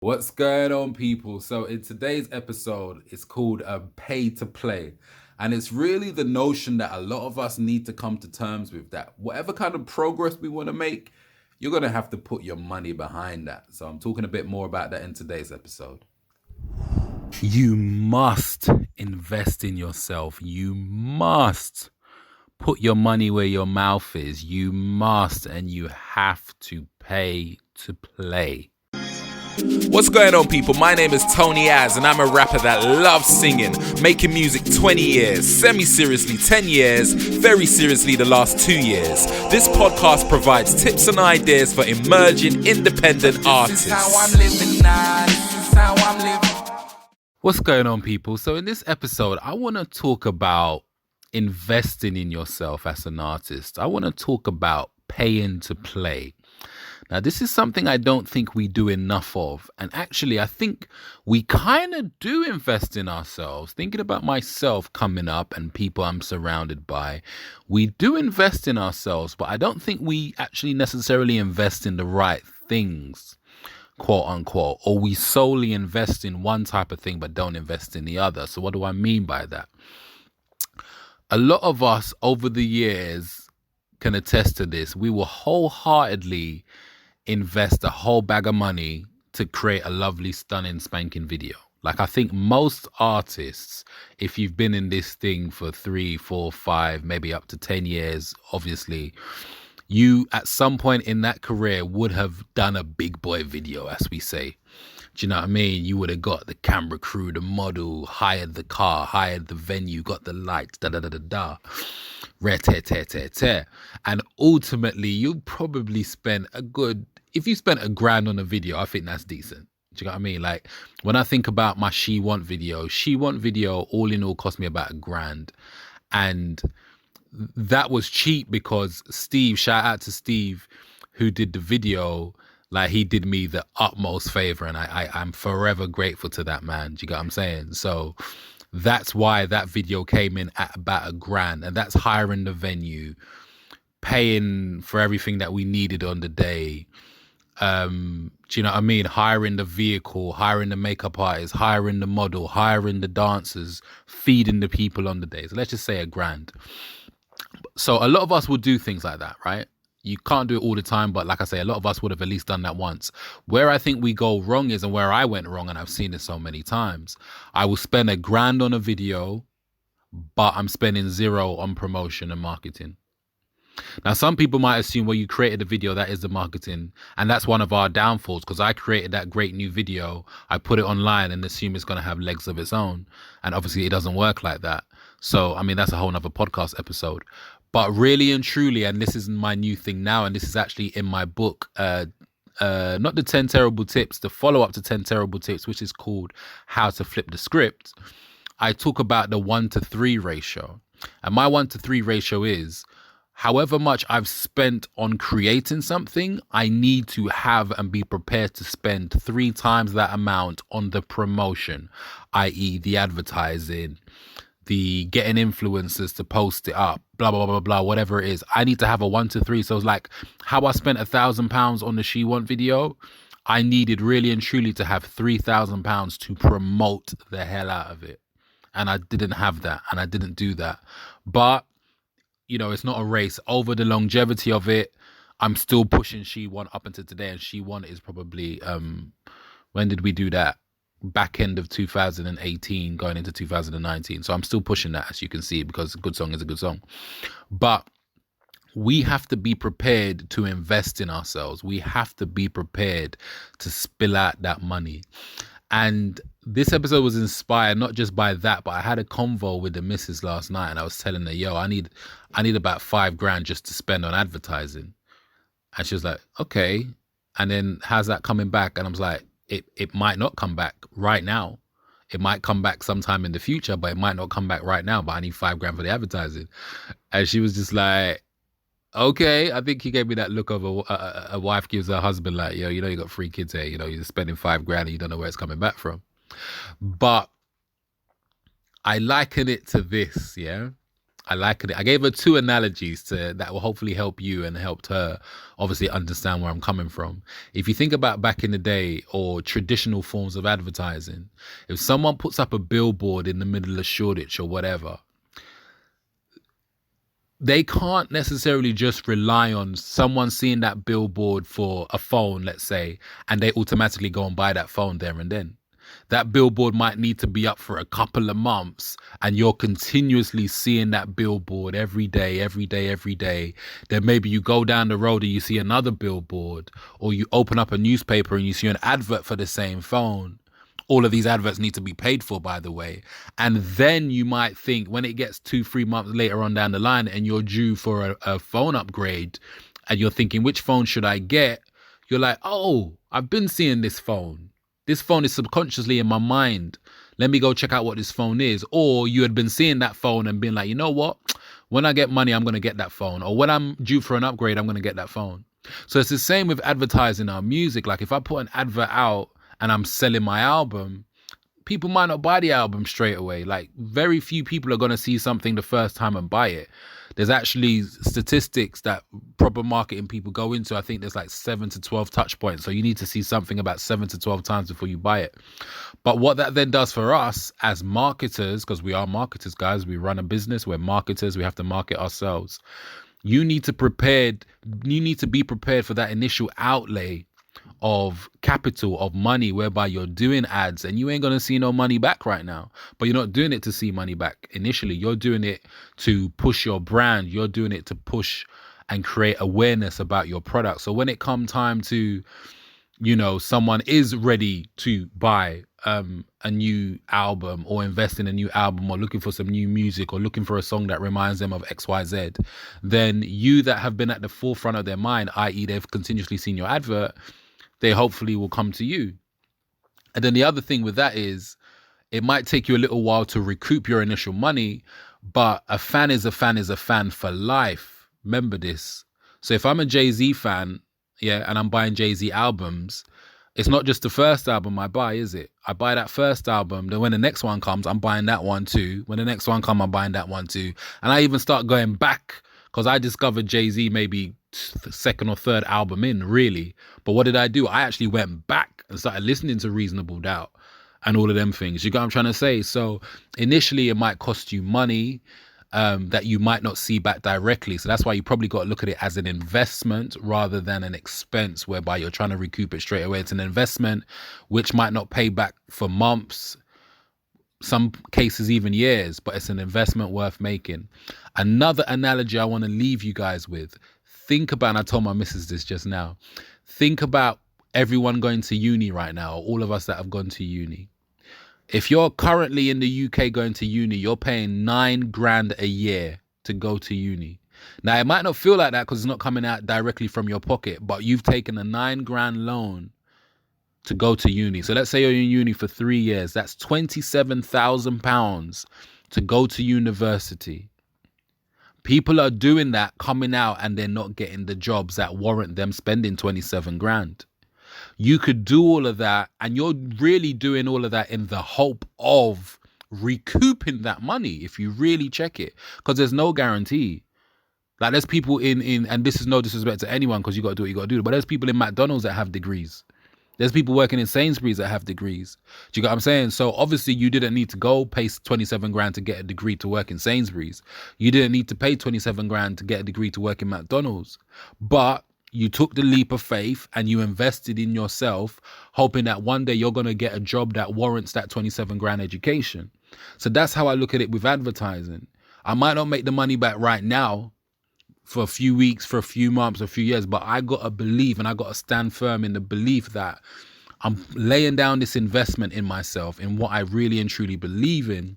What's going on, people? So, in today's episode, it's called Pay to Play. And it's really the notion that a lot of us need to come to terms with that whatever kind of progress we want to make, you're going to have to put your money behind that. So, I'm talking a bit more about that in today's episode. You must invest in yourself. You must put your money where your mouth is. You must, and you have to pay to play. What's going on, people? My name is Tony Az, and I'm a rapper that loves singing, making music 20 years, semi-seriously 10 years, very seriously the last 2 years. This podcast provides tips and ideas for emerging independent artists. This is how I'm living now. This is how I'm living. What's going on, people? So in this episode, I want to talk about investing in yourself as an artist. I want to talk about paying to play. Now, this is something I don't think we do enough of. And actually, I think we kind of do invest in ourselves. Thinking about myself coming up and people I'm surrounded by, we do invest in ourselves, but I don't think we actually necessarily invest in the right things, quote unquote, or we solely invest in one type of thing but don't invest in the other. So what do I mean by that? A lot of us over the years can attest to this. We will wholeheartedly invest a whole bag of money to create a lovely, stunning, spanking video. Like, I think most artists, if you've been in this thing for 3, 4, 5, maybe up to 10 years, obviously, you at some point in that career would have done a big boy video, as we say. Do you know what I mean? You would have got the camera crew, the model, hired the car, hired the venue, got the lights, da-da-da-da-da. And ultimately, you probably spent if you spent $1,000 on a video, I think that's decent. Do you know what I mean? Like, when I think about my She Want video, all in all cost me about $1,000. And that was cheap because Steve, shout out to Steve, who did the video, like, he did me the utmost favor, and I'm forever grateful to that man. Do you get what I'm saying? So that's why that video came in at about $1,000, and that's hiring the venue, paying for everything that we needed on the day. Do you know what I mean? Hiring the vehicle, hiring the makeup artist, hiring the model, hiring the dancers, feeding the people on the day. So let's just say $1,000. So a lot of us would do things like that, right? You can't do it all the time, but like I say, a lot of us would have at least done that once. Where I think we go wrong is, and where I went wrong, and I've seen it so many times, I will spend $1,000 on a video, but I'm spending 0 on promotion and marketing. Now, some people might assume, well, you created a video, that is the marketing. And that's one of our downfalls, because I created that great new video, I put it online and assume it's going to have legs of its own. And obviously it doesn't work like that. So, I mean, that's a whole nother podcast episode. But really and truly, and this is my new thing now, and this is actually in my book, not the 10 Terrible Tips, the follow-up to 10 Terrible Tips, which is called How to Flip the Script. I talk about the 1-to-3 ratio. And my 1-to-3 ratio is, however much I've spent on creating something, I need to have and be prepared to spend 3 times that amount on the promotion, i.e. the advertising, the getting influencers to post it up, blah, blah, blah, blah, whatever it is. I need to have a 1-to-3. So it's like how I spent £1,000 on the She Want video. I needed really and truly to have £3,000 to promote the hell out of it. And I didn't have that, and I didn't do that. But, you know, it's not a race. Over the longevity of it, I'm still pushing She Want up until today. And She Want is probably, when did we do that? Back end of 2018 going into 2019. So I'm still pushing that, as you can see, because a good song is a good song. But we have to be prepared to invest in ourselves. We have to be prepared to spill out that money. And this episode was inspired not just by that, but I had a convo with the missus last night, and I was telling her, yo, I need about $5,000 just to spend on advertising. And she was like, okay. And then how's that coming back? And I was like, it might not come back right now. It might come back sometime in the future, but it might not come back right now. But I need $5,000 for the advertising. And she was just like, okay. I think he gave me that look of a wife gives her husband, like, yo, you know, you got 3 kids here. You know, you're spending $5,000 and you don't know where it's coming back from. But I liken it to this, yeah. I like it. I gave her two analogies that will hopefully help you and helped her obviously understand where I'm coming from. If you think about back in the day or traditional forms of advertising, if someone puts up a billboard in the middle of Shoreditch or whatever, they can't necessarily just rely on someone seeing that billboard for a phone, let's say, and they automatically go and buy that phone there and then. That billboard might need to be up for a couple of months, and you're continuously seeing that billboard every day, every day, every day. Then maybe you go down the road and you see another billboard, or you open up a newspaper and you see an advert for the same phone. All of these adverts need to be paid for, by the way. And then you might think when it gets 2-3 months later on down the line and you're due for a phone upgrade and you're thinking, which phone should I get? You're like, oh, I've been seeing this phone. This phone is subconsciously in my mind. Let me go check out what this phone is. Or you had been seeing that phone and been like, you know what? When I get money, I'm going to get that phone. Or when I'm due for an upgrade, I'm going to get that phone. So it's the same with advertising our music. Like if I put an advert out and I'm selling my album, people might not buy the album straight away. Like very few people are going to see something the first time and buy it. There's actually statistics that proper marketing people go into. I think there's like 7 to 12 touch points. So you need to see something about 7 to 12 times before you buy it. But what that then does for us as marketers, because we are marketers, guys, we run a business, we're marketers, we have to market ourselves. You need to be prepared for that initial outlay of capital, of money, whereby you're doing ads and you ain't going to see no money back right now. But you're not doing it to see money back initially. You're doing it to push your brand. You're doing it to push and create awareness about your product. So when it come time to, you know, someone is ready to buy a new album or invest in a new album or looking for some new music or looking for a song that reminds them of XYZ, then you that have been at the forefront of their mind, i.e. they've continuously seen your advert, they hopefully will come to you. And then the other thing with that is it might take you a little while to recoup your initial money, but a fan is a fan is a fan for life. Remember this. So if I'm a Jay-Z fan, yeah, and I'm buying Jay-Z albums, it's not just the first album I buy, is it? I buy that first album, then when the next one comes, I'm buying that one too. When the next one comes, I'm buying that one too. And I even start going back because I discovered Jay-Z maybe second or third album in, really. But what did I do? I actually went back and started listening to Reasonable Doubt and all of them things. You get what I'm trying to say? So initially it might cost you money that you might not see back directly. So that's why you probably got to look at it as an investment rather than an expense whereby you're trying to recoup it straight away. It's an investment which might not pay back for months, some cases even years, but it's an investment worth making. Another analogy I want to leave you guys with, think about, and I told my missus this just now, think about everyone going to uni right now, all of us that have gone to uni. If you're currently in the UK going to uni, you're paying $9,000 a year to go to uni. Now, it might not feel like that because it's not coming out directly from your pocket, but you've taken a $9,000 loan to go to uni. So let's say you're in uni for 3 years. That's £27,000 to go to university. People are doing that, coming out, and they're not getting the jobs that warrant them spending 27 grand. You could do all of that, and you're really doing all of that in the hope of recouping that money if you really check it, because there's no guarantee. Like there's people in and this is no disrespect to anyone because you got to do what you got to do, but there's people in McDonald's that have degrees. There's people working in Sainsbury's that have degrees. Do you get what I'm saying? So obviously you didn't need to go pay 27 grand to get a degree to work in Sainsbury's. You didn't need to pay 27 grand to get a degree to work in McDonald's. But you took the leap of faith and you invested in yourself, hoping that one day you're going to get a job that warrants that 27 grand education. So that's how I look at it with advertising. I might not make the money back right now for a few weeks, for a few months, a few years, but I got to believe and I got to stand firm in the belief that I'm laying down this investment in myself, in what I really and truly believe in.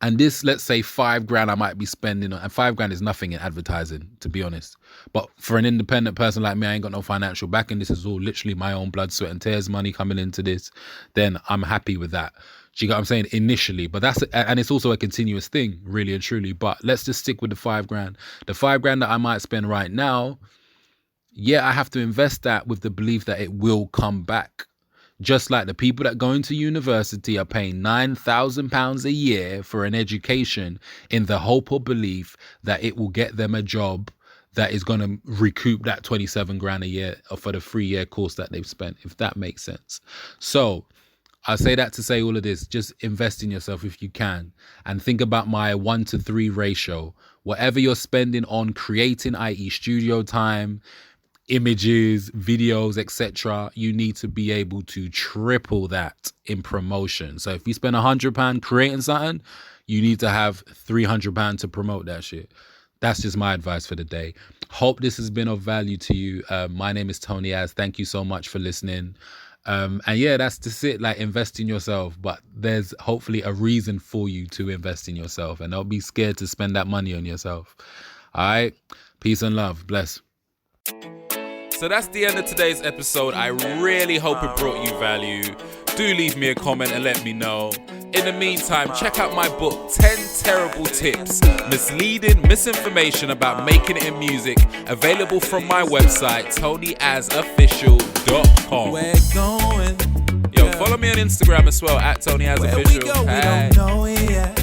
And this, let's say 5 grand I might be spending on, and 5 grand is nothing in advertising, to be honest. But for an independent person like me, I ain't got no financial backing. This is all literally my own blood, sweat and tears money coming into this. Then I'm happy with that. Do you get what I'm saying? Initially. But and it's also a continuous thing, really and truly. But let's just stick with the 5 grand. The 5 grand that I might spend right now, yeah, I have to invest that with the belief that it will come back. Just like the people that go into university are paying £9,000 a year for an education in the hope or belief that it will get them a job that is going to recoup that 27 grand a year for the 3-year course that they've spent, if that makes sense. So I say that to say all of this, just invest in yourself if you can, and think about my 1-to-3 ratio. Whatever you're spending on creating, i.e. studio time, images, videos, etc., you need to be able to triple that in promotion. So if you spend £100 creating something, you need to have £300 to promote that shit. That's just my advice for the day. Hope this has been of value to you. My name is Tony Az. Thank you so much for listening. And yeah, that's just it. Like, invest in yourself, but there's hopefully a reason for you to invest in yourself, and don't be scared to spend that money on yourself. All right. Peace and love. Bless. So that's the end of today's episode. I really hope it brought you value. Do leave me a comment and let me know. In the meantime, check out my book, 10 Terrible Tips, Misleading Misinformation About Making It in Music, available from my website, TonyAzOfficial.com. We're going. Yo, follow me on Instagram as well, at TonyAzOfficial. Where we go, we don't know it yet.